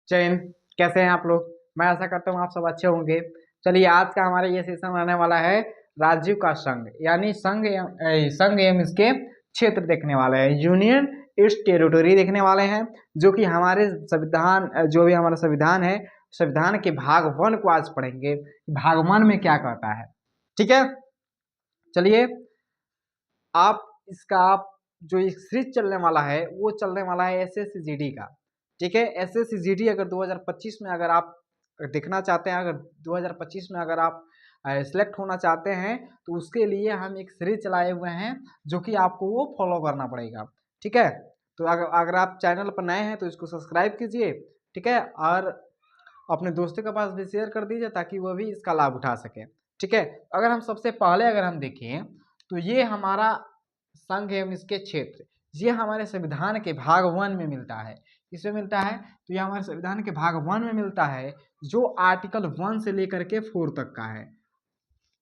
जय हिंद। कैसे हैं आप लोग? मैं आशा करता हूँ आप सब अच्छे होंगे। चलिए, आज का हमारा ये सेशन रहने वाला है राज्यों का संघ, यानी संघ एवं इसके क्षेत्र देखने वाले हैं, यूनियन ईस्ट टेरिटोरी देखने वाले हैं। जो कि हमारे संविधान, जो भी हमारा संविधान है, संविधान के भाग 1 को आज पढ़ेंगे। भाग 1 में क्या कहता है, ठीक है। चलिए, आप इसका आप जो ये सीरीज चलने वाला है वो चलने वाला है एसएससीजीडी का, ठीक है। एसएससीजीडी अगर 2025 में अगर आप देखना चाहते हैं, अगर 2025 में अगर आप सिलेक्ट होना चाहते हैं, तो उसके लिए हम एक सीरीज चलाए हुए हैं जो कि आपको वो फॉलो करना पड़ेगा, ठीक है। तो अगर आप चैनल पर नए हैं तो इसको सब्सक्राइब कीजिए, ठीक है, और अपने दोस्तों के पास भी शेयर कर दीजिए ताकि वह भी इसका लाभ उठा सके, ठीक है। अगर हम सबसे पहले अगर हम देखें तो ये हमारा संघ एवं इसके क्षेत्र, ये हमारे संविधान के भाग 1 में मिलता है। किसमें मिलता है? तो ये हमारे संविधान के भाग 1 में मिलता है, जो आर्टिकल 1 से लेकर के 4 तक का है।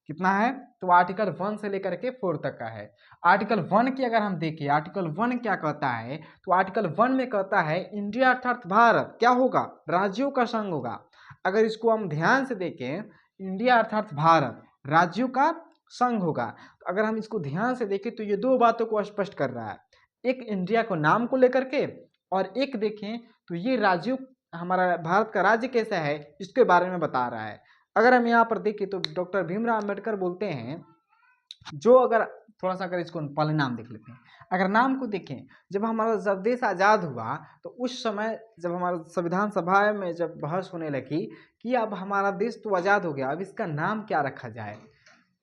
कितना है? तो आर्टिकल 1 से लेकर के 4 तक का है। आर्टिकल 1 की अगर हम देखें, आर्टिकल 1 क्या कहता है, तो आर्टिकल 1 में कहता है इंडिया अर्थात भारत क्या होगा? राज्यों का संघ होगा। अगर इसको हम ध्यान से देखें, इंडिया अर्थात भारत राज्यों का संघ होगा। तो अगर हम इसको ध्यान से देखें तो ये दो बातों को स्पष्ट कर रहा है, एक इंडिया को नाम को लेकर के, और एक देखें तो ये राज्यों, हमारा भारत का राज्य कैसा है इसके बारे में बता रहा है। अगर हम यहाँ पर देखें तो डॉक्टर भीमराव अंबेडकर बोलते हैं, जो अगर थोड़ा सा अगर इसको पहले नाम देख लेते हैं, अगर नाम को देखें, जब देश आज़ाद हुआ तो उस समय जब हमारा संविधान सभा में जब बहस होने लगी कि अब हमारा देश तो आज़ाद हो गया, अब इसका नाम क्या रखा जाए,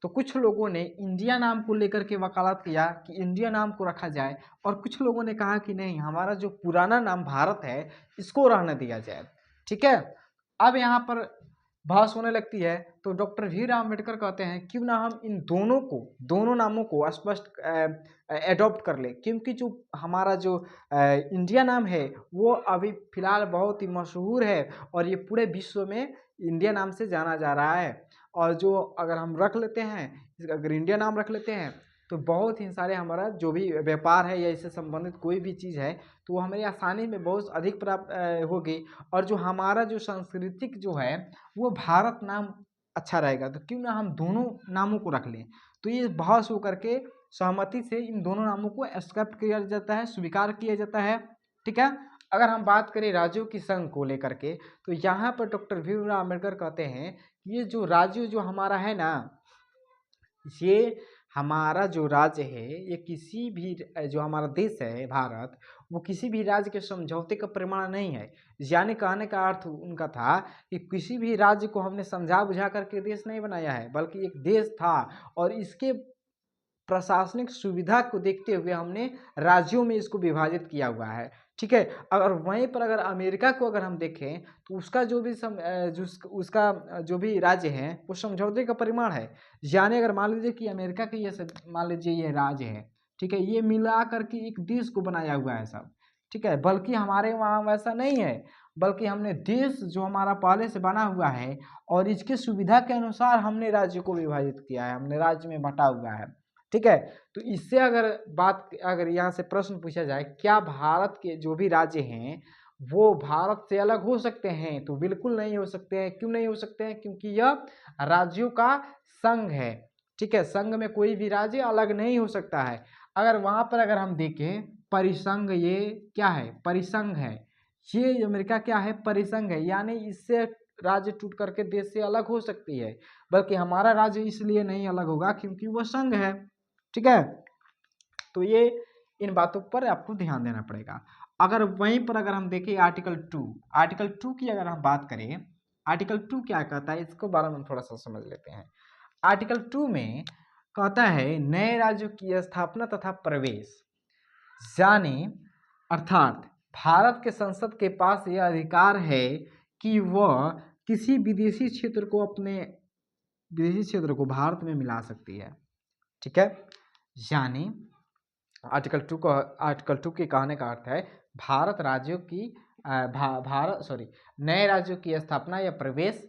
तो कुछ लोगों ने इंडिया नाम को लेकर के वकालत किया कि इंडिया नाम को रखा जाए, और कुछ लोगों ने कहा कि नहीं, हमारा जो पुराना नाम भारत है इसको रहने दिया जाए, ठीक है। अब यहाँ पर बहस होने लगती है तो डॉक्टर भीमराव अम्बेडकर कहते हैं क्यों ना हम इन दोनों नामों को स्पष्ट एडॉप्ट कर ले, क्योंकि जो हमारा जो इंडिया नाम है वो अभी फिलहाल बहुत ही मशहूर है और ये पूरे विश्व में इंडिया नाम से जाना जा रहा है। और जो अगर हम रख लेते हैं, अगर इंडिया नाम रख लेते हैं तो बहुत ही सारे हमारा जो भी व्यापार है या इससे संबंधित कोई भी चीज़ है तो वो हमें आसानी में बहुत अधिक प्राप्त होगी। और जो हमारा जो सांस्कृतिक जो है वो भारत नाम अच्छा रहेगा, तो क्यों ना हम दोनों नामों को रख लें। तो ये बहस होकर के सहमति से इन दोनों नामों को एक्सेप्ट किया जाता है, स्वीकार किया जाता है, ठीक है। अगर हम बात करें राज्यों की संघ को लेकर के, तो यहाँ पर डॉक्टर भीमराव अम्बेडकर कहते हैं कि ये जो राज्य जो हमारा है ना, ये हमारा जो राज्य है ये किसी भी जो हमारा देश है भारत, वो किसी भी राज्य के समझौते का प्रमाण नहीं है। यानी कहने का अर्थ उनका था कि किसी भी राज्य को हमने समझा बुझा करके देश नहीं बनाया है, बल्कि एक देश था और इसके प्रशासनिक सुविधा को देखते हुए हमने राज्यों में इसको विभाजित किया हुआ है, ठीक है। अगर वहीं पर अगर अमेरिका को अगर हम देखें तो उसका जो भी उसका जो भी राज्य है वो समझौते का परिमाण है। यानी अगर मान लीजिए कि अमेरिका के ये मान लीजिए ये राज्य है, ठीक है, ये मिला करके एक देश को बनाया हुआ है सब, ठीक है। बल्कि हमारे वहाँ वैसा नहीं है, बल्कि हमने देश जो हमारा पहले से बना हुआ है और इसकी सुविधा के अनुसार हमने राज्य को विभाजित किया है, हमने राज्य में बंटा हुआ है, ठीक है। तो इससे अगर यहाँ से प्रश्न पूछा जाए क्या भारत के जो भी राज्य हैं वो भारत से अलग हो सकते हैं, तो बिल्कुल नहीं हो सकते हैं। क्यों नहीं हो सकते हैं? क्योंकि यह राज्यों का संघ है, ठीक है। संघ में कोई भी राज्य अलग नहीं हो सकता है। अगर वहाँ पर अगर हम देखें परिसंघ, ये क्या है? परिसंघ है। ये अमेरिका क्या है? परिसंघ है, यानी इससे राज्य टूट करके देश से अलग हो सकती है, बल्कि हमारा राज्य इसलिए नहीं अलग होगा क्योंकि वह संघ है, ठीक है। तो ये इन बातों पर आपको ध्यान देना पड़ेगा। अगर वहीं पर अगर हम देखें आर्टिकल 2 की अगर हम बात करें, आर्टिकल 2 क्या कहता है इसको बारे में थोड़ा सा समझ लेते हैं। आर्टिकल 2 में कहता है नए राज्यों की स्थापना तथा प्रवेश, यानी अर्थात भारत के संसद के पास यह अधिकार है कि वह किसी विदेशी क्षेत्र को भारत में मिला सकती है, ठीक है। यानी आर्टिकल 2 के कहने का अर्थ है भारत राज्यों की नए राज्यों की स्थापना या प्रवेश,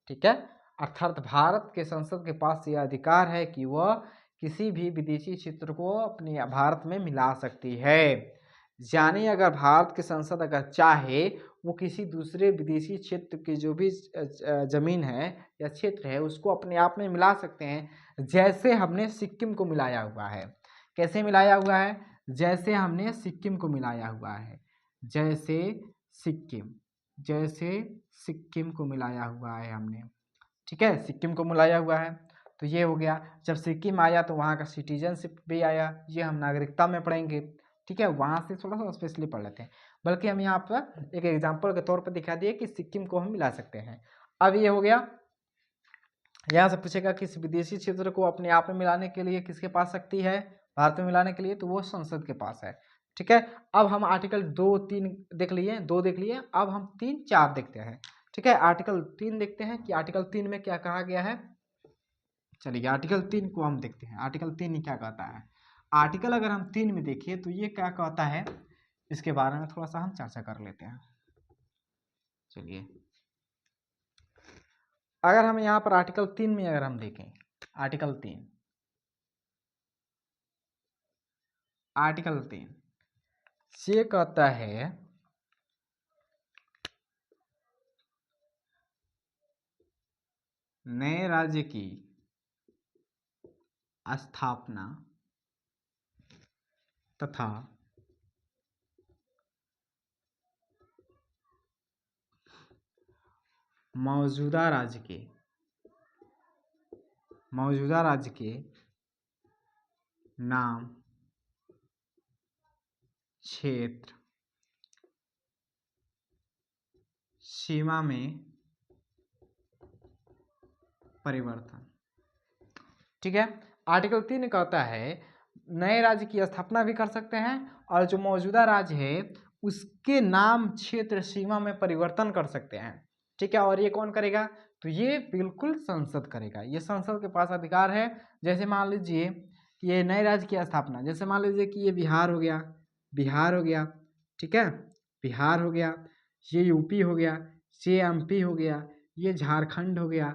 ठीक है। अर्थात भारत के संसद के पास यह अधिकार है कि वह किसी भी विदेशी क्षेत्र को अपने भारत में मिला सकती है। यानी अगर भारत की संसद अगर चाहे वो किसी दूसरे विदेशी क्षेत्र की जो भी ज़मीन है या क्षेत्र है उसको अपने आप में मिला सकते हैं, जैसे हमने सिक्किम को मिलाया हुआ है। कैसे मिलाया हुआ है? जैसे हमने सिक्किम को मिलाया हुआ है, जैसे सिक्किम, जैसे सिक्किम को मिलाया हुआ है हमने, ठीक है, सिक्किम को मिलाया हुआ है। तो ये हो गया। जब सिक्किम आया तो वहाँ का सिटीजनशिप भी आया, ये हम नागरिकता में पढ़ेंगे, ठीक है, वहाँ से थोड़ा सा स्पेशली पढ़ लेते हैं। बल्कि हम यहाँ पर एक एग्जाम्पल के तौर पर दिखा दिए कि सिक्किम को हम मिला सकते हैं। अब ये हो गया। यहाँ से पूछेगा किस विदेशी क्षेत्र को अपने आप में मिलाने के लिए किसके पास शक्ति है, भारत में मिलाने के लिए, तो वो संसद के पास है, ठीक है। अब हम आर्टिकल 2, 3 देख लिए, 2 देख लिए, अब हम 3, 4 देखते हैं, ठीक है। आर्टिकल 3 देखते हैं कि आर्टिकल 3 में क्या कहा गया है। चलिए आर्टिकल 3 को हम देखते हैं, आर्टिकल 3 ही क्या कहता है। आर्टिकल अगर हम 3 में देखिए तो ये क्या कहता है, इसके बारे में थोड़ा सा हम चर्चा कर लेते हैं। चलिए अगर हम यहाँ पर आर्टिकल 3 में अगर हम देखें, आर्टिकल 3, आर्टिकल 3 ये कहता है नए राज्य की स्थापना तथा मौजूदा राज्य के नाम, क्षेत्र, सीमा में परिवर्तन, ठीक है। आर्टिकल 3 कहता है नए राज्य की स्थापना भी कर सकते हैं और जो मौजूदा राज्य है उसके नाम, क्षेत्र, सीमा में परिवर्तन कर सकते हैं, ठीक है। और ये कौन करेगा, तो ये बिल्कुल संसद करेगा, ये संसद के पास अधिकार है। जैसे मान लीजिए कि ये नए राज्य की स्थापना, जैसे मान लीजिए कि ये बिहार हो गया, बिहार हो गया, ठीक है, बिहार हो गया, ये यूपी हो गया, ये एमपी हो गया, ये झारखंड हो गया।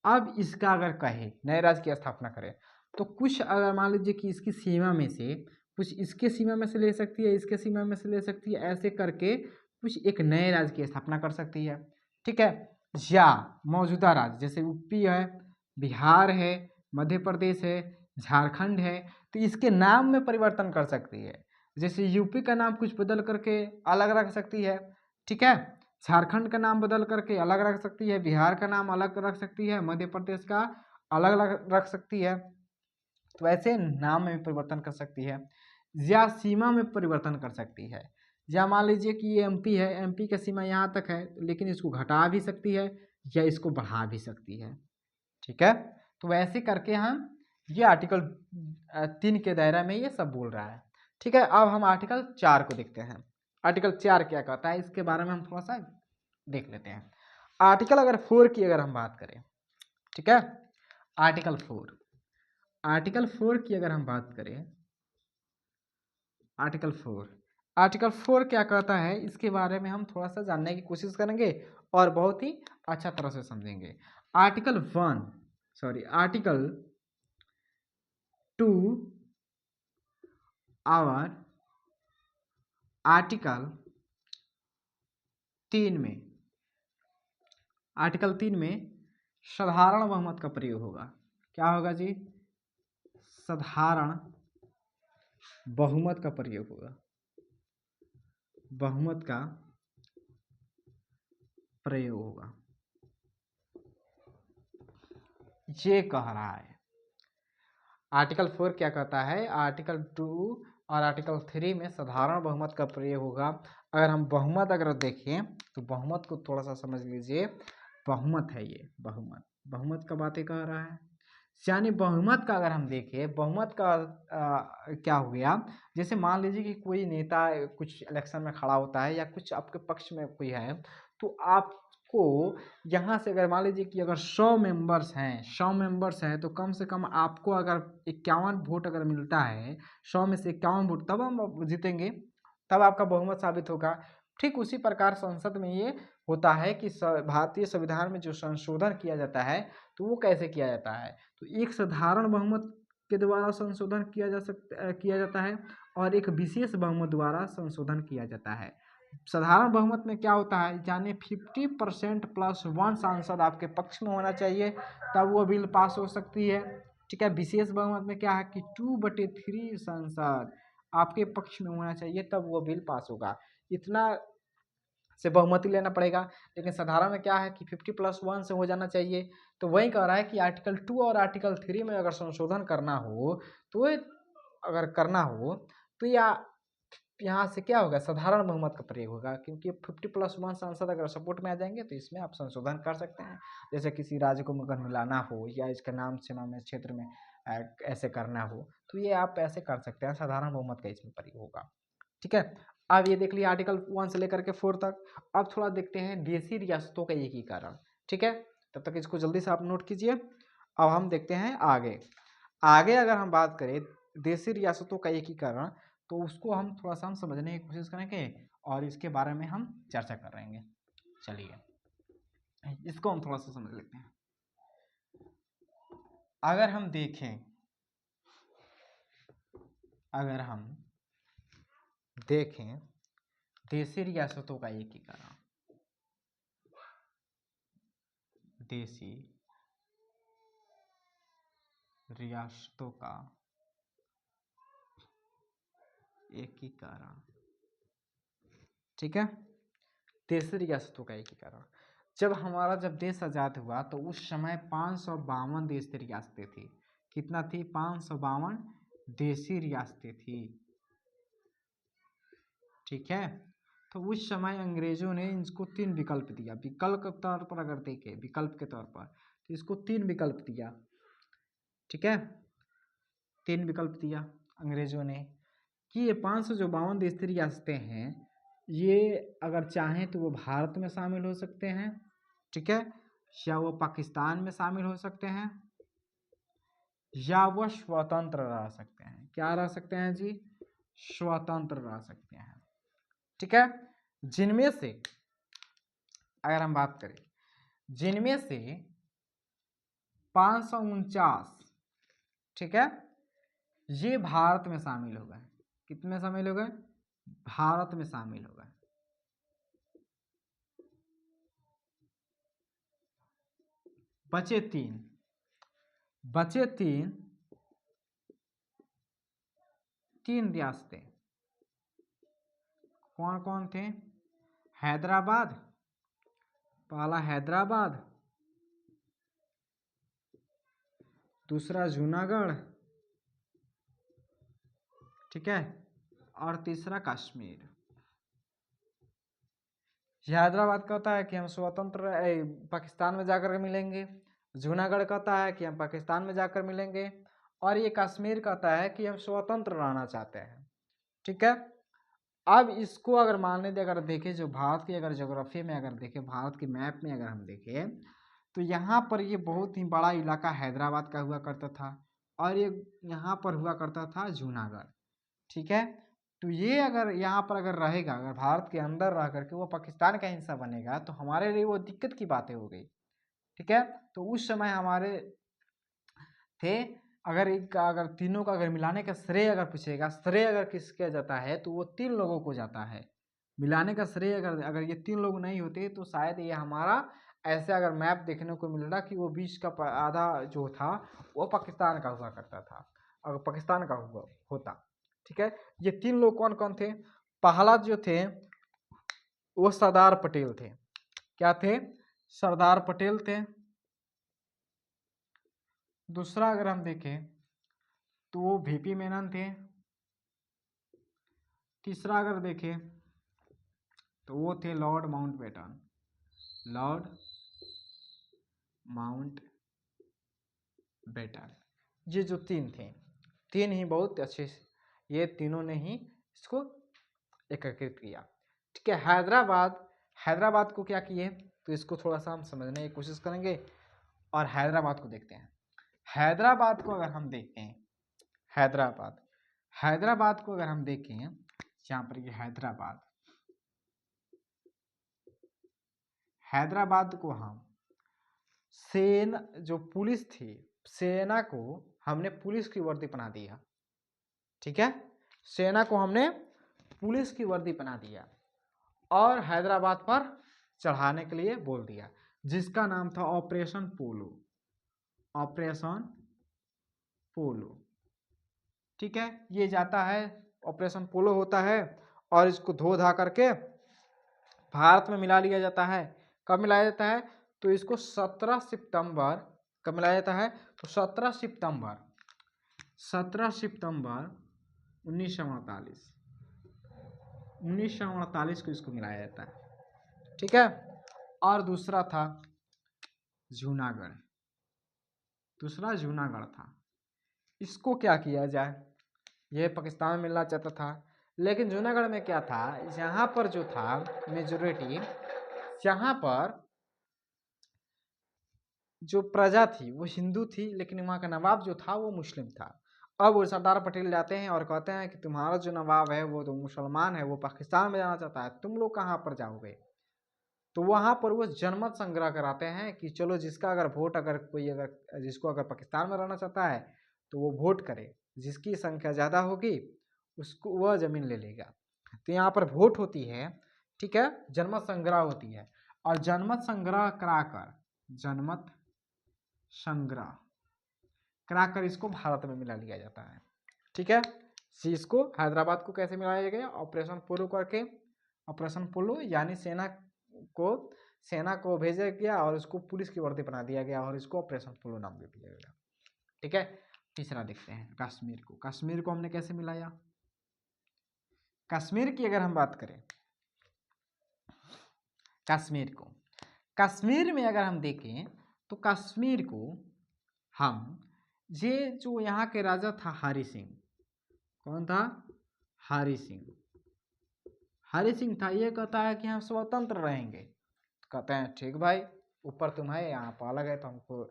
अब इसका अगर कहे नए राज्य की स्थापना करे तो कुछ अगर मान लीजिए कि इसकी सीमा में से कुछ इसके सीमा में से ले सकती है, इसके सीमा में से ले सकती है, ऐसे करके कुछ एक नए राज्य की स्थापना कर सकती है, ठीक है। या मौजूदा राज्य जैसे यूपी है, बिहार है, मध्य प्रदेश है, झारखंड है, तो इसके नाम में परिवर्तन कर सकती है। जैसे यूपी का नाम कुछ बदल करके अलग रख सकती है, ठीक है, झारखंड का नाम बदल करके अलग रख सकती है, बिहार का नाम अलग रख सकती है, मध्य प्रदेश का अलग अलग रख सकती है। तो ऐसे नाम में परिवर्तन कर सकती है या सीमा में परिवर्तन कर सकती है। या मान लीजिए कि ये एमपी है, एमपी का सीमा यहाँ तक है, लेकिन इसको घटा भी सकती है या इसको बढ़ा भी सकती है, ठीक है। तो वैसे करके हम ये आर्टिकल 3 के दायरा में ये सब बोल रहा है, ठीक है। अब हम आर्टिकल 4 को देखते हैं। आर्टिकल 4 क्या कहता है, इसके बारे में हम थोड़ा सा देख लेते हैं। आर्टिकल अगर 4 की अगर हम बात करें, ठीक है, आर्टिकल 4, आर्टिकल 4 की अगर हम बात करें, आर्टिकल 4, आर्टिकल 4 क्या कहता है इसके बारे में हम थोड़ा सा जानने की कोशिश करेंगे और बहुत ही अच्छा तरह से समझेंगे। आर्टिकल 1, सॉरी आर्टिकल 2 और आर्टिकल 3 में, आर्टिकल 3 में साधारण बहुमत का प्रयोग होगा। क्या होगा जी, साधारण बहुमत का प्रयोग होगा, बहुमत का प्रयोग होगा, ये कह रहा है। आर्टिकल 4 क्या कहता है, आर्टिकल 2 और आर्टिकल 3 में साधारण बहुमत का प्रयोग होगा। अगर हम बहुमत अगर देखें तो बहुमत को थोड़ा सा समझ लीजिए, बहुमत है ये, बहुमत, बहुमत का बातें कह रहा है। यानी बहुमत का अगर हम देखें, बहुमत का क्या हो गया, जैसे मान लीजिए कि कोई नेता कुछ इलेक्शन में खड़ा होता है या कुछ आपके पक्ष में कोई है, तो आपको यहाँ से अगर मान लीजिए कि अगर 100 मेंबर्स हैं, 100 मेंबर्स हैं, तो कम से कम आपको अगर 51 वोट अगर मिलता है, 100 में से 51 वोट, तब हम जीतेंगे, तब आपका बहुमत साबित होगा। ठीक उसी प्रकार संसद में ये होता है कि भारतीय संविधान में जो संशोधन किया जाता है तो वो कैसे किया जाता है, तो एक साधारण बहुमत के द्वारा संशोधन किया जाता है और एक विशेष बहुमत द्वारा संशोधन किया जाता है। साधारण बहुमत में क्या होता है, यानी 50% प्लस 1 सांसद आपके पक्ष में होना चाहिए, तब वो बिल पास हो सकती है। ठीक है, विशेष बहुमत में क्या है कि 2/3 सांसद आपके पक्ष में होना चाहिए, तब वो बिल पास होगा। इतना से बहुमति लेना पड़ेगा। लेकिन साधारण में क्या है कि 50+1 से हो जाना चाहिए। तो वही कह रहा है कि आर्टिकल 2 और आर्टिकल 3 में अगर संशोधन करना हो तो अगर करना हो तो यहाँ से क्या होगा, साधारण बहुमत का प्रयोग होगा, क्योंकि 50+1 सांसद अगर सपोर्ट में आ जाएंगे तो इसमें आप संशोधन कर सकते हैं। जैसे किसी राज्य को अगर मिलाना हो या इसका नाम सीमा में क्षेत्र में ऐसे करना हो तो ये आप ऐसे कर सकते हैं, साधारण बहुमत का इसमें प्रयोग होगा। ठीक है, अब ये देख लिया आर्टिकल 1 से लेकर के 4 तक। अब थोड़ा देखते हैं देशी रियासतों का एकीकरण। ठीक है, तब तक इसको जल्दी से आप नोट कीजिए। अब हम देखते हैं आगे। आगे अगर हम बात करें देशी रियासतों का एकीकरण, तो उसको हम थोड़ा सा समझने की कोशिश करेंगे और इसके बारे में हम चर्चा कर रहेंगे। चलिए इसको हम थोड़ा सा समझ लेते हैं। अगर हम देखें देशी रियासतों का एकीकरण, देशी रियासतों का एकीकरण। ठीक है, देशी रियासतों का एकीकरण। जब देश आजाद हुआ तो उस समय 552 देशी रियासतें थी। कितना थी? 552 देशी रियासतें थी। ठीक है, तो उस समय अंग्रेजों ने इसको 3 विकल्प दिया। विकल्प के तौर पर अगर देखें, विकल्प के तौर पर तो इसको 3 विकल्प दिया। ठीक है, 3 विकल्प दिया अंग्रेजों ने कि ये 552 देशी रियासतें हैं, ये अगर चाहें तो वो भारत में शामिल हो सकते हैं। ठीक है, या वो पाकिस्तान में शामिल हो सकते हैं, या वो स्वतंत्र रह सकते हैं। क्या रह सकते हैं जी? स्वतंत्र रह सकते हैं। ठीक है, जिनमें से अगर हम बात करें, जिनमें से 549, ठीक है, ये भारत में शामिल हो गए। कितने में शामिल हो गए? भारत में शामिल हो गए। बचे तीन रियासतें। कौन कौन थे? हैदराबाद, पहला हैदराबाद, दूसरा जूनागढ़, ठीक है, और तीसरा कश्मीर। हैदराबाद कहता है कि हम स्वतंत्र पाकिस्तान में जाकर के मिलेंगे, जूनागढ़ कहता है कि हम पाकिस्तान में जाकर मिलेंगे, और ये कश्मीर कहता है कि हम स्वतंत्र रहना चाहते हैं। ठीक है, अब इसको अगर मानने दे, अगर देखें जो भारत की अगर ज्योग्राफी में अगर देखें, भारत के मैप में अगर हम देखें तो यहाँ पर ये बहुत ही बड़ा इलाका हैदराबाद का हुआ करता था, और ये यहाँ पर हुआ करता था जूनागढ़। ठीक है, तो ये अगर यहाँ पर अगर रहेगा, अगर भारत के अंदर रह करके वो पाकिस्तान का हिस्सा बनेगा तो हमारे लिए वो दिक्कत की बातें हो गई। ठीक है, तो उस समय हमारे थे, अगर तीनों का अगर मिलाने का श्रेय अगर पूछेगा, श्रेय अगर किसके जाता है तो वो 3 लोगों को जाता है। मिलाने का श्रेय अगर ये 3 लोग नहीं होते तो शायद ये हमारा ऐसे अगर मैप देखने को मिल रहा कि वो 20 का आधा जो था वो पाकिस्तान का हुआ करता था, अगर पाकिस्तान का हुआ होता। ठीक है, ये 3 लोग कौन कौन थे? पहला जो थे वो सरदार पटेल थे। क्या थे? सरदार पटेल थे। दूसरा अगर हम देखें तो वो वीपी मेनन थे। तीसरा अगर देखें तो वो थे लॉर्ड माउंटबेटन। Lord Mountbatten. ये जो 3 थे, 3 ही बहुत अच्छे से, ये तीनों ने ही इसको एकत्रित किया। ठीक है, हैदराबाद को क्या किए तो इसको थोड़ा सा हम समझने की कोशिश करेंगे और हैदराबाद को देखते हैं। हैदराबाद को अगर हम देखते हैं, हैदराबाद को अगर हम देखें, यहाँ पर ये हैदराबाद को हम जो पुलिस थी, सेना को हमने पुलिस की वर्दी बना दिया। ठीक है, सेना को हमने पुलिस की वर्दी बना दिया और हैदराबाद पर चढ़ाने के लिए बोल दिया, जिसका नाम था ऑपरेशन पोलो। ऑपरेशन पोलो, ठीक है। ये जाता है, ऑपरेशन पोलो होता है, और इसको धो धा करके भारत में मिला लिया जाता है। कब मिलाया जाता है? तो इसको 17 सितंबर, कब मिलाया जाता है? तो 17 सितंबर 1948 1948 को इसको मिलाया जाता है, ठीक है। और दूसरा था जूनागढ़, दूसरा जूनागढ़ था। इसको क्या किया जाए, यह पाकिस्तान में मिलना चाहता था, लेकिन जूनागढ़ में क्या था, यहाँ पर जो था मेजोरिटी, यहाँ पर जो प्रजा थी वो हिंदू थी, लेकिन वहाँ का नवाब जो था वो मुस्लिम था। अब वो सरदार पटेल जाते हैं और कहते हैं कि तुम्हारा जो नवाब है वो तो मुसलमान है, वो पाकिस्तान में जाना चाहता है, तुम लोग कहाँ पर जाओगे। तो वहाँ पर वो जनमत संग्रह कराते हैं कि चलो जिसका अगर वोट, अगर कोई अगर जिसको अगर पाकिस्तान में रहना चाहता है तो वो वोट करे, जिसकी संख्या ज़्यादा होगी उसको वह ज़मीन ले लेगा। तो यहाँ पर वोट होती है, ठीक है, जनमत संग्रह होती है, और जनमत संग्रह कराकर, जनमत संग्रह कराकर इसको भारत में मिला लिया जाता है, ठीक है। इसको हैदराबाद को कैसे मिलाया गया? ऑपरेशन पोलो करके, ऑपरेशन पोलो यानी सेना को भेजा गया और उसको पुलिस की वर्दी बना दिया गया और इसको ऑपरेशन पोलो नाम दे दिया गया, ठीक है। तीसरा देखते हैं कश्मीर को। कश्मीर को हमने कैसे मिलाया? कश्मीर की अगर हम बात करें, कश्मीर को, कश्मीर में अगर हम देखें तो कश्मीर को हम, ये जो यहाँ के राजा था हरि सिंह, कौन था? हरि सिंह। हरि सिंह था, ये कहता है कि हम स्वतंत्र रहेंगे। तो कहते हैं ठीक भाई, ऊपर तुम है, यहाँ पर अलग है, तो हमको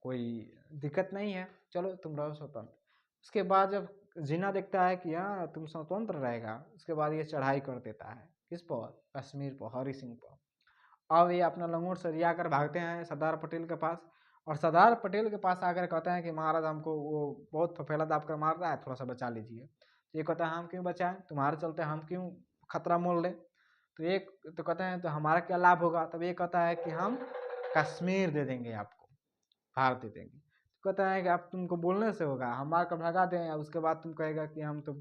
कोई दिक्कत नहीं है, चलो तुम रहो स्वतंत्र। उसके बाद जब जिन्ना देखता है कि हाँ तुम स्वतंत्र रहेगा, उसके बाद ये चढ़ाई कर देता है, किस पर? कश्मीर पर, हरि सिंह पर। अब ये अपना लंगोट सरिया कर भागते हैं सरदार पटेल के पास, और सरदार पटेल के पास आकर कहते हैं कि महाराज हमको वो बहुत फफेला दाब कर मार रहा है, थोड़ा सा बचा लीजिए। तो ये कहता है हम क्यों बचाएं, तुम्हारे चलते हम क्यों खतरा मोल लें। तो एक तो कहते हैं तो हमारा क्या लाभ होगा। तब ये कहता है कि हम कश्मीर दे देंगे आपको, भारत दे देंगे। तो कहता है कि आप, तुमको बोलने से होगा, हम मार कर भगा दें, उसके बाद तुम कहेगा कि हम तो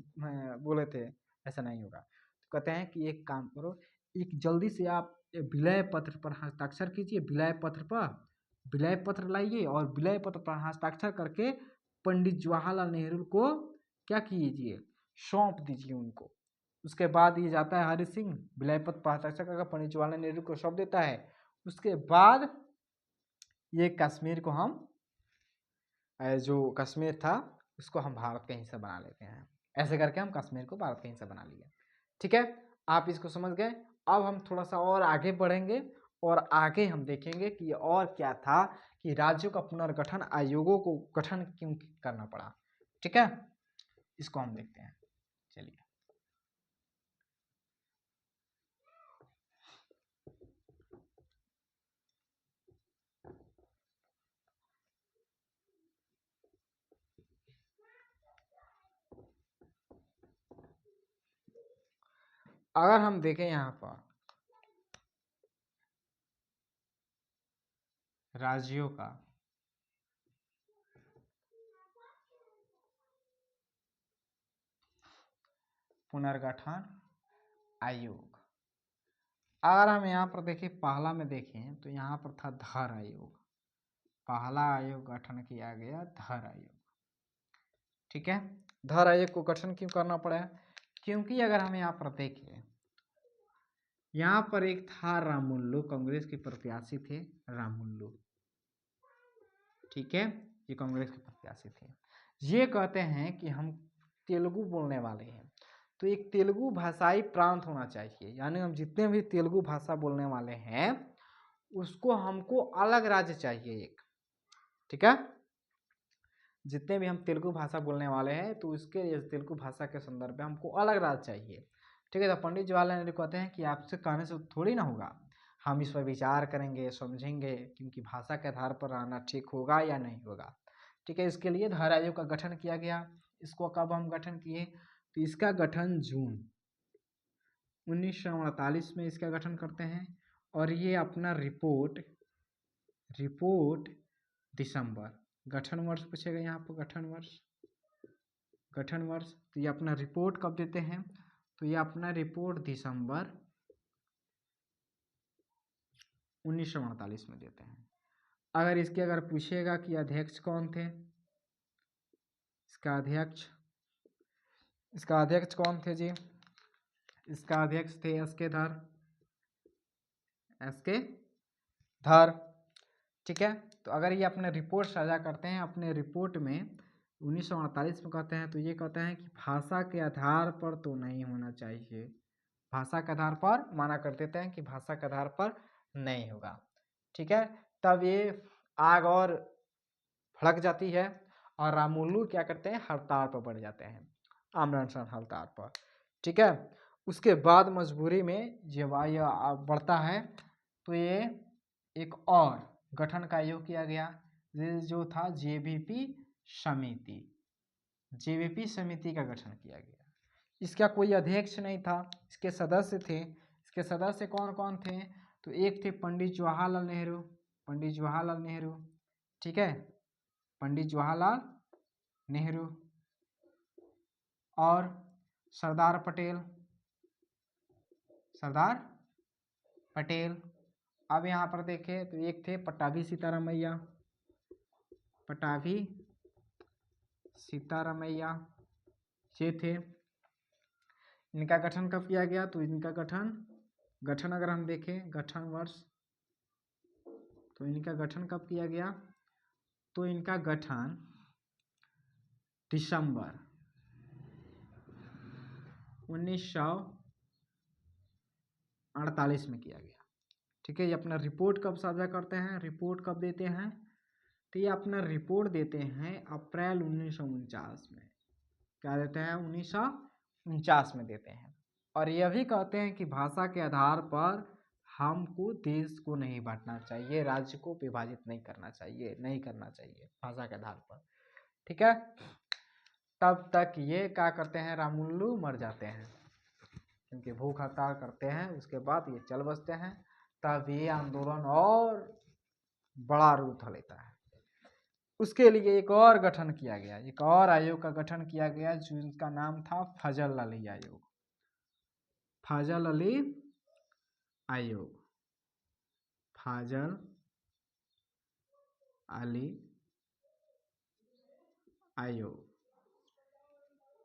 बोले थे, ऐसा नहीं होगा। तो कहते हैं कि एक काम करो, एक जल्दी से आप विलय पत्र पर हस्ताक्षर कीजिए, विलय पत्र पर विलय पत्र लाइए, और विलय पत्र पर हस्ताक्षर करके पंडित जवाहरलाल नेहरू को क्या कीजिए, सौंप दीजिए उनको। उसके बाद ये जाता है हरि सिंह, विलय पत्र पर हस्ताक्षर करके पंडित जवाहरलाल नेहरू को सौंप देता है। उसके बाद ये कश्मीर को हम, जो कश्मीर था उसको हम भारत का हिस्सा बना लेते हैं। ऐसे करके हम कश्मीर को भारत का हिस्सा बना लिया, ठीक है। आप इसको समझ गए। अब हम थोड़ा सा और आगे बढ़ेंगे, और आगे हम देखेंगे कि और क्या था कि राज्यों का पुनर्गठन, आयोगों को गठन क्यों करना पड़ा, ठीक है। इसको हम देखते हैं, चलिए। अगर हम देखें यहाँ पर राज्यों का पुनर्गठन आयोग, अगर हम यहाँ पर देखें, पहला में देखें तो यहाँ पर था धर आयोग। पहला आयोग गठन किया गया धर आयोग, ठीक है। धर आयोग को गठन क्यों करना पड़ा? क्योंकि अगर हम यहाँ पर देखें, यहाँ पर एक था रामुल्लू, कांग्रेस के प्रत्याशी थे रामुल्लू, ठीक है, ये कांग्रेस के प्रत्याशी थे। ये कहते हैं कि हम तेलुगु बोलने वाले हैं, तो एक तेलुगु भाषाई प्रांत होना चाहिए, यानी हम जितने भी तेलुगु भाषा बोलने वाले हैं उसको हमको अलग राज्य चाहिए एक, ठीक है। जितने भी हम तेलुगु भाषा बोलने वाले हैं तो उसके तेलुगु भाषा के संदर्भ में हमको अलग राज्य चाहिए, ठीक है। तो पंडित जवाहरलाल नेहरू कहते हैं कि आपसे कहने से थोड़ी ना होगा, हम इस पर विचार करेंगे, समझेंगे कि उनकी भाषा के आधार पर रहना ठीक होगा या नहीं होगा, ठीक है। इसके लिए धर आयोग का गठन किया गया। इसको कब हम गठन किए? तो इसका गठन जून 1948 में इसका गठन करते हैं। और ये अपना रिपोर्ट दिसंबर, गठन वर्ष पूछेगा यहाँ पर, गठन वर्ष। तो ये अपना रिपोर्ट कब देते हैं, तो ये अपना रिपोर्ट दिसंबर 1948 में देते हैं। अगर इसके अगर पूछेगा कि अध्यक्ष कौन थे, इसका अध्यक्ष कौन थे जी, इसका अध्यक्ष थे एसके धर। ठीक है, तो अगर ये अपने रिपोर्ट साझा करते हैं, अपने रिपोर्ट में 1948 में कहते हैं, तो ये कहते हैं कि भाषा के आधार पर तो नहीं होना चाहिए, भाषा के आधार पर माना कर देते हैं कि भाषा के आधार पर नहीं होगा। ठीक है, तब ये आग और भड़क जाती है और रामुलू क्या करते हैं, हड़ताल पर बढ़ जाते हैं, आमरण अनशन हड़ताल पर। ठीक है, उसके बाद मजबूरी में जब यह बढ़ता है तो ये एक और गठन का आयोग किया गया, जो था जेवीपी समिति का गठन किया गया। इसका कोई अध्यक्ष नहीं था, इसके सदस्य थे। इसके सदस्य कौन कौन थे, तो एक थे पंडित जवाहरलाल नेहरू। ठीक है, पंडित जवाहरलाल नेहरू और सरदार पटेल। अब यहाँ पर देखें तो एक थे पट्टाभी सीतारामैया, ये थे। इनका गठन कब किया गया, तो इनका गठन अगर हम देखें गठन वर्ष, तो इनका गठन कब किया गया, तो इनका गठन दिसंबर 1948 में किया गया। ठीक है, ये अपना रिपोर्ट कब साझा करते हैं, रिपोर्ट कब देते हैं, तो ये अपना रिपोर्ट देते हैं अप्रैल 1949 में। क्या देते हैं, 1949 में देते हैं। और यह भी कहते हैं कि भाषा के आधार पर हमको देश को नहीं बांटना चाहिए, राज्य को विभाजित नहीं करना चाहिए भाषा के आधार पर। ठीक है, तब तक ये क्या करते हैं, रामुलू मर जाते हैं, क्योंकि भूख हड़ताल करते हैं। उसके बाद ये चल बसते हैं, तब ये आंदोलन और बड़ा रूप लेता है। उसके लिए एक और गठन किया गया, एक और आयोग का गठन किया गया, जिसका नाम था फजल अली आयोग।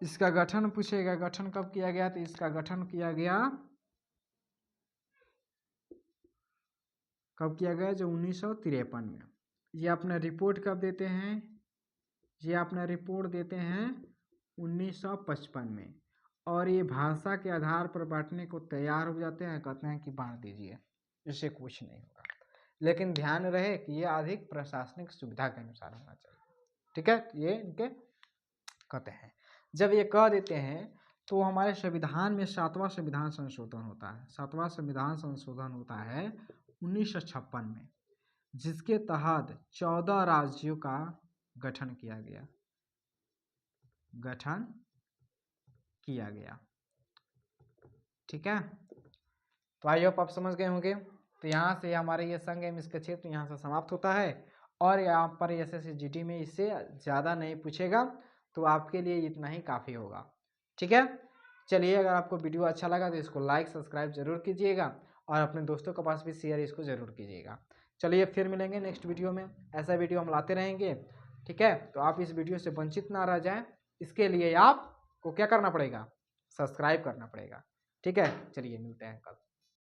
इसका गठन पूछेगा, गठन कब किया गया, तो इसका गठन किया गया जो 1953 में। ये अपना रिपोर्ट कब देते हैं, ये अपना रिपोर्ट देते हैं 1955 में। और ये भाषा के आधार पर बांटने को तैयार हो जाते हैं, कहते हैं कि बांट दीजिए, इससे कुछ नहीं होगा, लेकिन ध्यान रहे कि ये अधिक प्रशासनिक सुविधा के अनुसार होना चाहिए। ठीक है, ये इनके कहते हैं। जब ये कह देते हैं तो हमारे संविधान में 7वां संविधान संशोधन होता है। 7वां संविधान संशोधन होता है 1956 में, जिसके तहत 14 राज्यों का गठन किया गया। ठीक है, तो आई होप आप समझ गए होंगे। तो यहाँ से हमारे ये संघ एवं इसका क्षेत्र यहाँ से समाप्त होता है। और यहाँ पर SSCGT में इससे ज़्यादा नहीं पूछेगा, तो आपके लिए इतना ही काफ़ी होगा। ठीक है, चलिए, अगर आपको वीडियो अच्छा लगा तो इसको लाइक सब्सक्राइब जरूर कीजिएगा और अपने दोस्तों के पास भी शेयर इसको ज़रूर कीजिएगा। चलिए, फिर मिलेंगे नेक्स्ट वीडियो में, ऐसा वीडियो हम लाते रहेंगे। ठीक है, तो आप इस वीडियो से वंचित ना रह जाएं, इसके लिए आपको क्या करना पड़ेगा, सब्सक्राइब करना पड़ेगा। ठीक है, चलिए मिलते हैं कल।